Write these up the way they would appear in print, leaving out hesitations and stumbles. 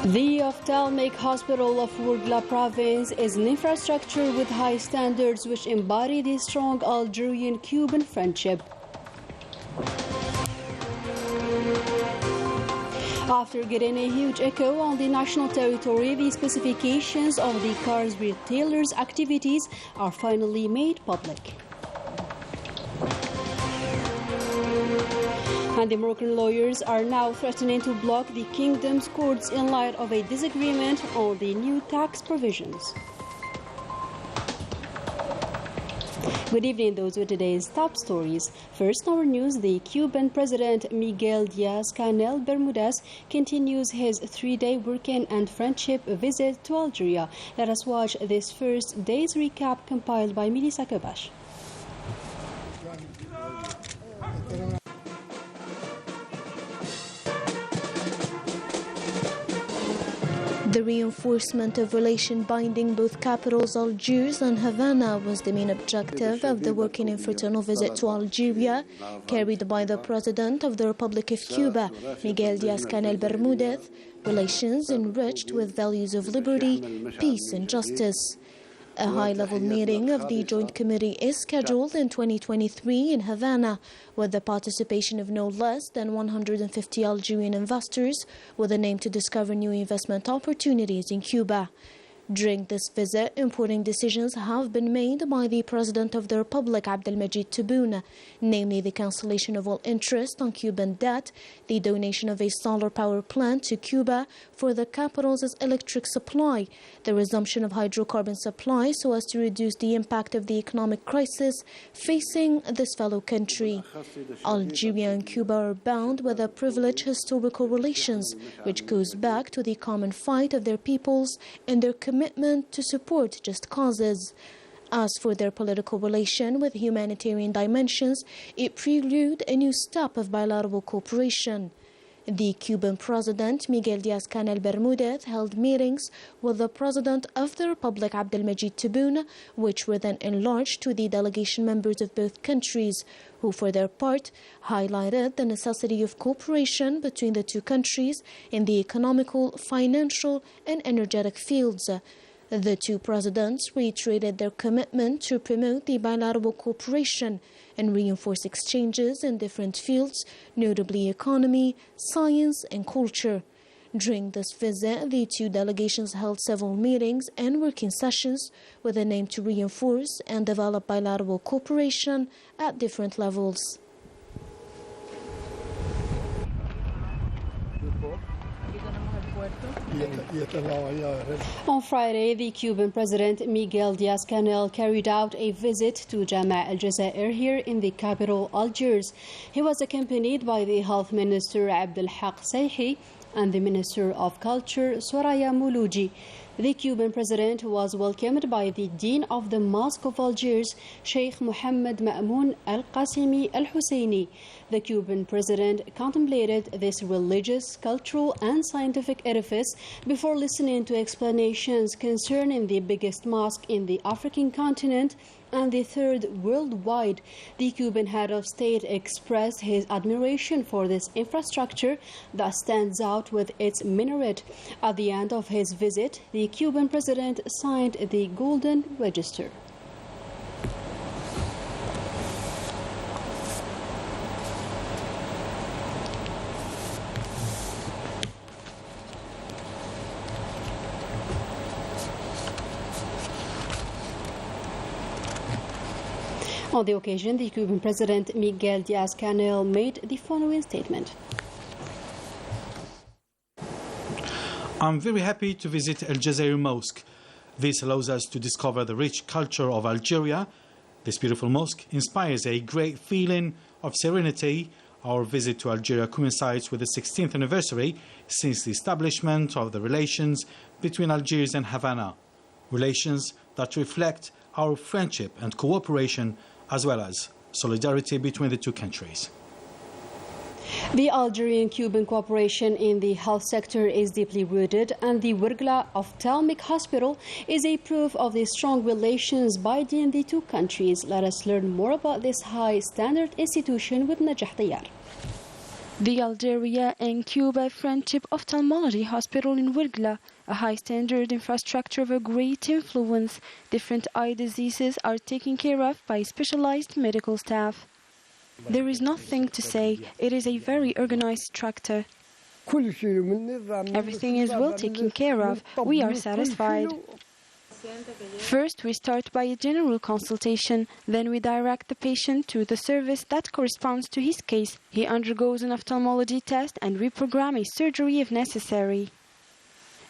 The ophthalmic hospital of Wourgla province is an infrastructure with high standards which embody the strong Algerian-Cuban friendship. After getting a huge echo on the national territory, the specifications of the car's retailers' activities are finally made public. And the Moroccan lawyers are now threatening to block the kingdom's courts in light of a disagreement on the new tax provisions. Good evening, those were today's top stories. First, in our news, the Cuban President Miguel Diaz-Canel Bermudez continues his three-day working and friendship visit to Algeria. Let us watch this first day's recap compiled by Melissa Kabash. The reinforcement of relation binding both capitals Algiers and Havana was the main objective of the working and fraternal visit to Algeria carried by the President of the Republic of Cuba, Miguel Diaz-Canel Bermudez, relations enriched with values of liberty, peace and justice. A high-level meeting of the Joint Committee is scheduled in 2023 in Havana, with the participation of no less than 150 Algerian investors with an aim to discover new investment opportunities in Cuba. During this visit, important decisions have been made by the President of the Republic, Abdelmajid Tebboune, namely the cancellation of all interest on Cuban debt, the donation of a solar power plant to Cuba for the capital's electric supply, the resumption of hydrocarbon supply so as to reduce the impact of the economic crisis facing this fellow country. Algeria and Cuba are bound with a privileged historical relations, which goes back to the common fight of their peoples and their commitment to support just causes. As for their political relation with humanitarian dimensions, it prelude a new step of bilateral cooperation. The Cuban President, Miguel Diaz-Canel Bermudez, held meetings with the President of the Republic, Abdelmajid Tebboune, which were then enlarged to the delegation members of both countries, who for their part highlighted the necessity of cooperation between the two countries in the economical, financial and energetic fields. The two presidents reiterated their commitment to promote the bilateral cooperation and reinforce exchanges in different fields, notably economy, science and culture. During this visit, the two delegations held several meetings and working sessions with an aim to reinforce and develop bilateral cooperation at different levels. On Friday, the Cuban President Miguel Diaz-Canel carried out a visit to Jama' al-Jazair here in the capital, Algiers. He was accompanied by the Health Minister Abdelhak Saihi and the Minister of Culture Soraya Mouloudji. The Cuban President was welcomed by the Dean of the Mosque of Algiers, Sheikh Mohammed Ma'moun Al-Qasimi Al-Husseini. The Cuban President contemplated this religious, cultural and scientific edifice before listening to explanations concerning the biggest mosque in the African continent and the third worldwide. The Cuban head of state expressed his admiration for this infrastructure that stands out with its minaret. At the end of his visit, the Cuban president signed the Golden Register. On the occasion, the Cuban President Miguel Diaz-Canel made the following statement. I'm very happy to visit Al Jazair Mosque. This allows us to discover the rich culture of Algeria. This beautiful mosque inspires a great feeling of serenity. Our visit to Algeria coincides with the 16th anniversary since the establishment of the relations between Algiers and Havana. Relations that reflect our friendship and cooperation as well as solidarity between the two countries. The Algerian-Cuban cooperation in the health sector is deeply rooted, and the Wourgla Ophthalmic Hospital is a proof of the strong relations binding the two countries. Let us learn more about this high-standard institution with Najah Tayar. The Algeria and Cuba Friendship Ophthalmology Hospital in Wirgla, a high-standard infrastructure of a great influence. Different eye diseases are taken care of by specialized medical staff. There is nothing to say. It is a very organized structure. Everything is well taken care of. We are satisfied. First, we start by a general consultation. Then we direct the patient to the service that corresponds to his case. He undergoes an ophthalmology test and we program a surgery if necessary.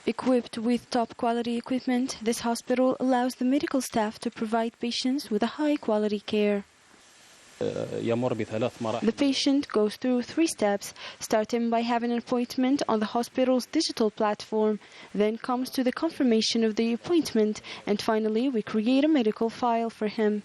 Equipped with top-quality equipment, this hospital allows the medical staff to provide patients with a high-quality care. The patient goes through 3 steps, starting by having an appointment on the hospital's digital platform, then comes to the confirmation of the appointment, and finally we create a medical file for him.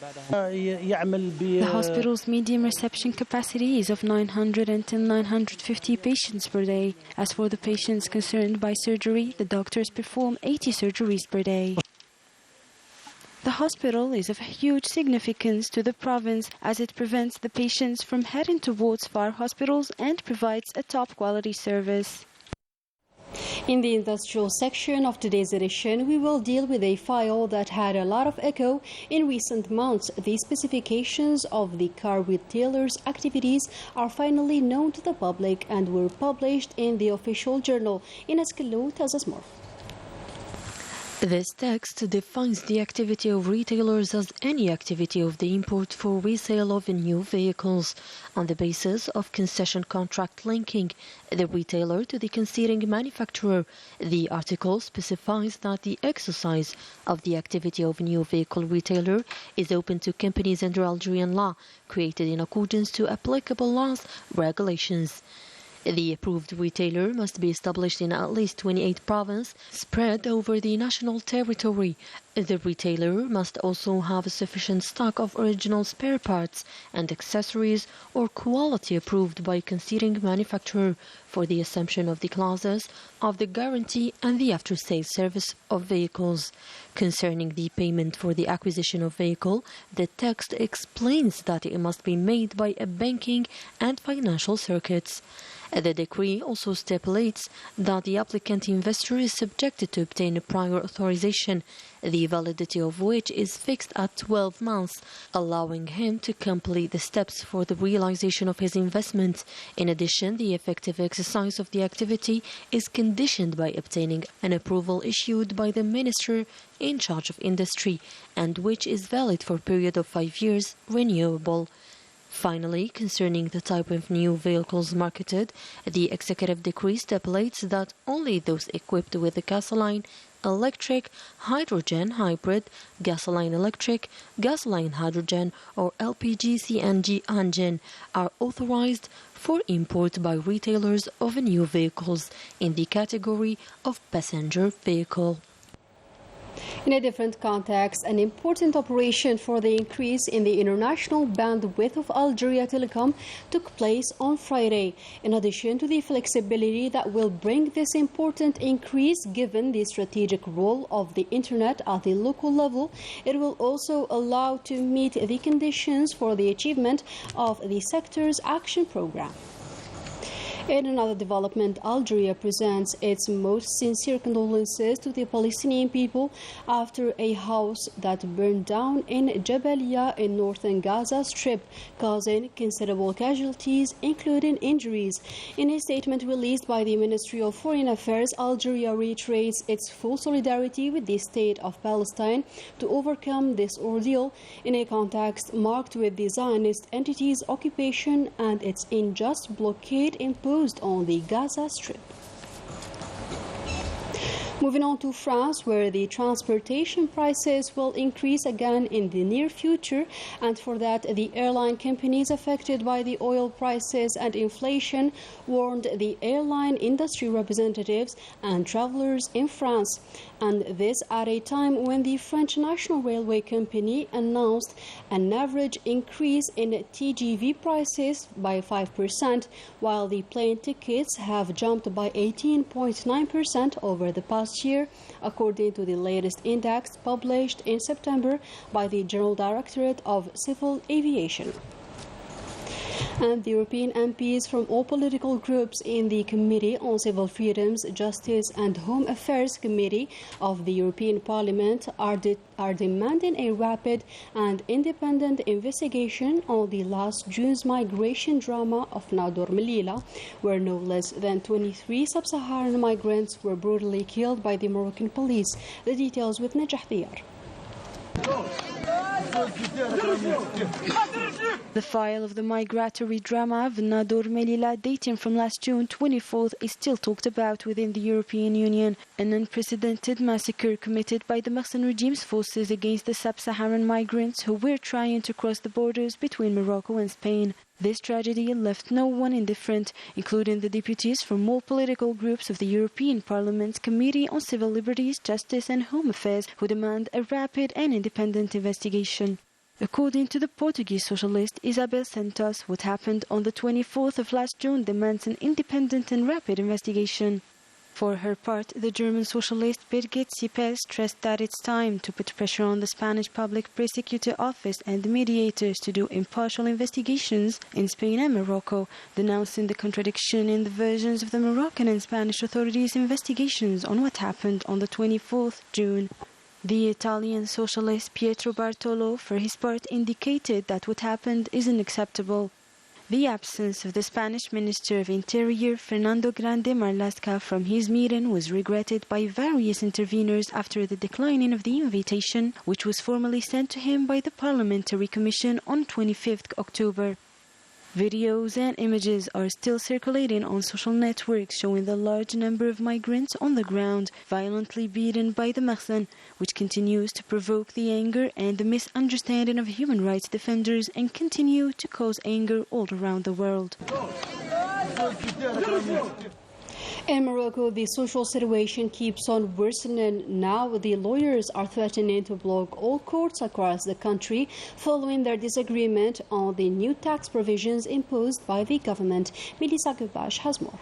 The hospital's medium reception capacity is of 900 until 950 patients per day. As for the patients concerned by surgery, the doctors perform 80 surgeries per day. The hospital is of huge significance to the province as it prevents the patients from heading towards far hospitals and provides a top-quality service. In the industrial section of today's edition, we will deal with a file that had a lot of echo in recent months. The specifications of the car retailer's activities are finally known to the public and were published in the official journal. Ines Kalou tells us more. This text defines the activity of retailers as any activity of the import for resale of new vehicles on the basis of concession contract linking the retailer to the conceding manufacturer. The article specifies that the exercise of the activity of a new vehicle retailer is open to companies under Algerian law, created in accordance to applicable laws, regulations. The approved retailer must be established in at least 28 provinces spread over the national territory. The retailer must also have a sufficient stock of original spare parts and accessories or quality approved by conceding manufacturer for the assumption of the clauses of the guarantee and the after-sales service of vehicles. Concerning the payment for the acquisition of vehicle, the text explains that it must be made by a banking and financial circuits. The decree also stipulates that the applicant investor is subjected to obtain a prior authorization, the validity of which is fixed at 12 months, allowing him to complete the steps for the realization of his investment. In addition, the effective exercise of the activity is conditioned by obtaining an approval issued by the minister in charge of industry, and which is valid for a period of 5 years, renewable. Finally, concerning the type of new vehicles marketed, the executive decree stipulates that only those equipped with the gasoline, electric, hydrogen, hybrid, gasoline electric, gasoline hydrogen, or LPG CNG engine are authorized for import by retailers of new vehicles in the category of passenger vehicle. In a different context, an important operation for the increase in the international bandwidth of Algeria Telecom took place on Friday. In addition to the flexibility that will bring this important increase given the strategic role of the internet at the local level, it will also allow to meet the conditions for the achievement of the sector's action program. In another development, Algeria presents its most sincere condolences to the Palestinian people after a house that burned down in Jabalia in northern Gaza Strip, causing considerable casualties, including injuries. In a statement released by the Ministry of Foreign Affairs, Algeria reiterates its full solidarity with the state of Palestine to overcome this ordeal in a context marked with the Zionist entity's occupation and its unjust blockade imposed on the Gaza Strip. Moving on to France, where the transportation prices will increase again in the near future, and for that the airline companies affected by the oil prices and inflation warned the airline industry representatives and travelers in France. And this at a time when the French National Railway Company announced an average increase in TGV prices by 5%, while the plane tickets have jumped by 18.9% over the past year, according to the latest index published in September by the General Directorate of Civil Aviation. And the European MPs from all political groups in the Committee on Civil Freedoms, Justice and Home Affairs Committee of the European Parliament are demanding a rapid and independent investigation on the last June's migration drama of Nador Melilla, where no less than 23 sub-Saharan migrants were brutally killed by the Moroccan police. The details with Najah Diyar. The file of the migratory drama of Nador Melilla dating from last June 24th is still talked about within the European Union, an unprecedented massacre committed by the Mersin regime's forces against the sub-Saharan migrants who were trying to cross the borders between Morocco and Spain. This tragedy left no one indifferent, including the deputies from all political groups of the European Parliament's Committee on Civil Liberties, Justice and Home Affairs, who demand a rapid and independent investigation. According to the Portuguese socialist Isabel Santos, what happened on the 24th of last June demands an independent and rapid investigation. For her part, the German socialist Birgit Sippel stressed that it's time to put pressure on the Spanish Public Prosecutor Office and the mediators to do impartial investigations in Spain and Morocco, denouncing the contradiction in the versions of the Moroccan and Spanish authorities' investigations on what happened on the 24th June. The Italian socialist Pietro Bartolo, for his part, indicated that what happened is unacceptable. The absence of the Spanish Minister of Interior, Fernando Grande Marlaska, from his meeting was regretted by various interveners after the declining of the invitation, which was formally sent to him by the Parliamentary Commission on 25th October. Videos and images are still circulating on social networks showing the large number of migrants on the ground, violently beaten by the Mersin, which continues to provoke the anger and the misunderstanding of human rights defenders and continue to cause anger all around the world. In Morocco, the social situation keeps on worsening. Now, the lawyers are threatening to block all courts across the country following their disagreement on the new tax provisions imposed by the government. Melissa Gubash has more.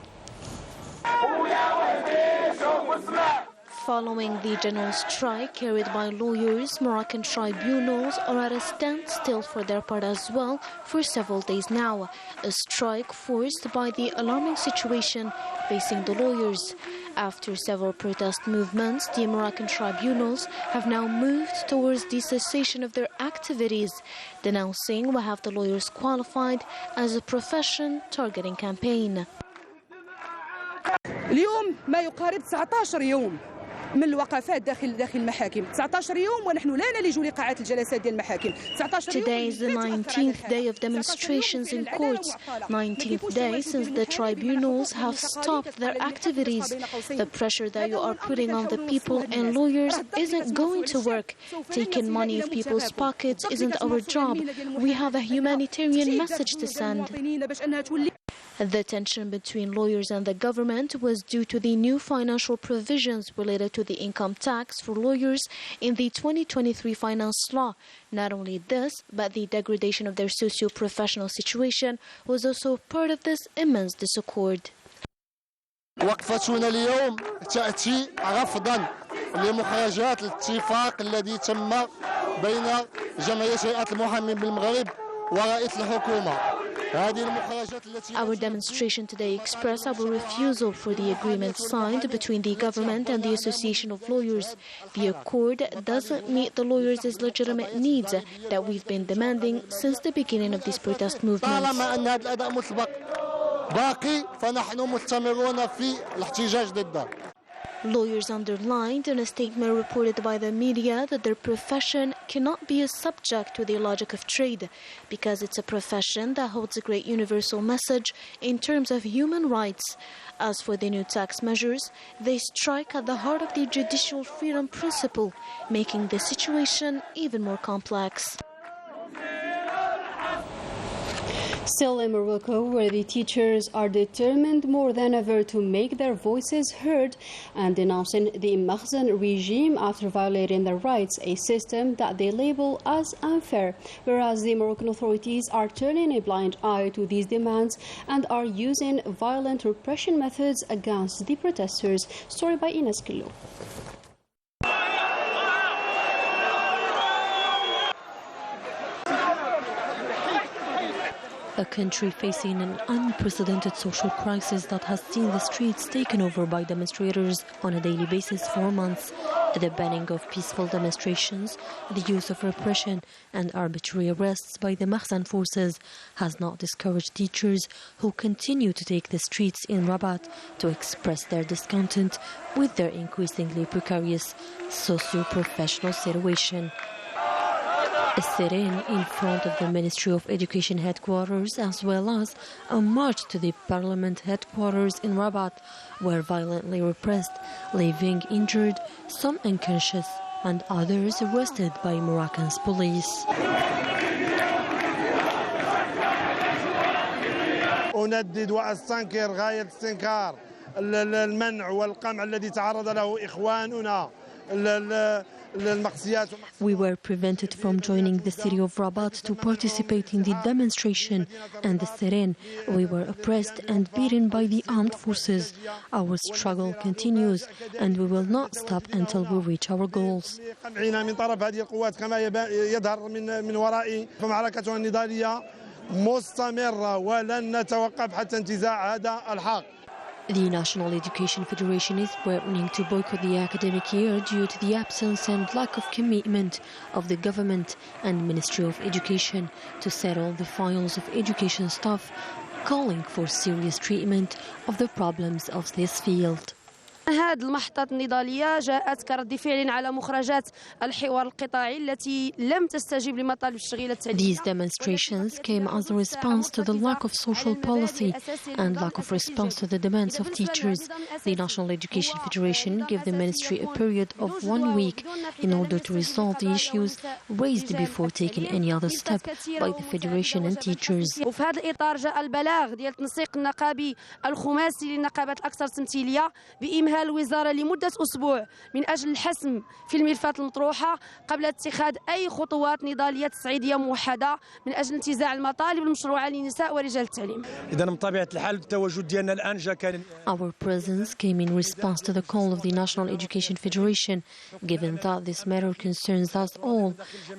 Following the general strike carried by lawyers, Moroccan tribunals are at a standstill for their part as well for several days now. A strike forced by the alarming situation facing the lawyers. After several protest movements, the Moroccan tribunals have now moved towards the cessation of their activities, denouncing what have the lawyers qualified as a profession targeting campaign. اليوم ما يقارب 19 يوم من الوقفات داخل المحاكم 19 يوم ونحن لا نلج لقاعات الجلسات ديال المحاكم 19 يوم. Today is the 19th day of demonstrations in courts, 19th day since the tribunals have stopped their activities. The pressure that you are putting on the people and lawyers isn't going to work. Taking money of people's pockets isn't our job. We have a humanitarian message to send. The tension between lawyers and the government was due to the new financial provisions related to the income tax for lawyers in the 2023 finance law. Not only this, but the degradation of their socio-professional situation was also part of this immense disaccord. وقفتنا اليوم تأتي رفضا لمخرجات الاتفاق الذي تم بين جمعية هيئات المحامين بالمغرب ورئيس الحكومة. Our demonstration today expressed our refusal for the agreement signed between the government and the Association of Lawyers. The accord doesn't meet the lawyers' legitimate needs that we've been demanding since the beginning of these protest movements. Lawyers underlined in a statement reported by the media that their profession cannot be a subject to the logic of trade because it's a profession that holds a great universal message in terms of human rights. As for the new tax measures, they strike at the heart of the judicial freedom principle, making the situation even more complex. Still in Morocco, where the teachers are determined more than ever to make their voices heard and denouncing the Mersin regime after violating their rights, a system that they label as unfair, whereas the Moroccan authorities are turning a blind eye to these demands and are using violent repression methods against the protesters. Story by Ines Kilo. A country facing an unprecedented social crisis that has seen the streets taken over by demonstrators on a daily basis for months. The banning of peaceful demonstrations, the use of repression and arbitrary arrests by the Mahsan forces has not discouraged teachers who continue to take the streets in Rabat to express their discontent with their increasingly precarious socio-professional situation. A sit-in in front of the Ministry of Education headquarters, as well as a march to the Parliament headquarters in Rabat, were violently repressed, leaving injured, some unconscious, and others arrested by Moroccan's police. أندد وأستنكر غاية استنكار المنع والقمع الذي تعرض له إخواننا. We were prevented from joining the city of Rabat to participate in the demonstration and the sit-in. We were oppressed and beaten by the armed forces. Our struggle continues and we will not stop until we reach our goals. The National Education Federation is threatening to boycott the academic year due to the absence and lack of commitment of the government and Ministry of Education to settle the files of education staff, calling for serious treatment of the problems of this field. هذه المحطة النضالية جاءت كرد فعل على مخرجات الحوار القطاعي التي لم تستجيب لمطالب الشغيلة التعليمية. These demonstrations came as a response to the lack of social policy and lack of response to the demands of teachers. The National Education Federation gave the ministry a period of 1 week in order to resolve the issues raised before taking any other step by the Federation and teachers. وفي هذا الإطار جاء البلاغ ديال التنسيق النقابي الخماسي للنقابات الأكثر تمثيلية بإمهال الوزارة لمدة أسبوع من أجل الحسم في الملفات المطروحة قبل اتخاذ أي خطوات نضالية تصعيدية موحدة من أجل انتزاع المطالب المشروعة للنساء ورجال التعليم. إذا بطبيعة الحال التواجد ديالنا الآن جا كان. Our presence came in response to the call of the National Education Federation, given that this matter concerns us all.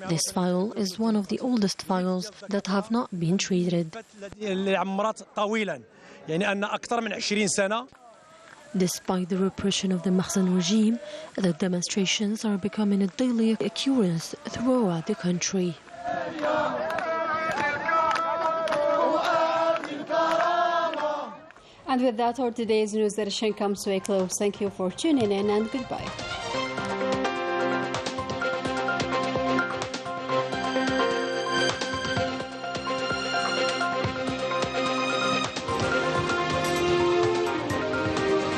This file is one of the oldest files that have not been treated. اللي عمرت طويلا يعني أن أكثر من 20 سنة. Despite the repression of the Mahsan regime, the demonstrations are becoming a daily occurrence throughout the country. And with that, our today's news edition comes to a close. Thank you for tuning in and goodbye.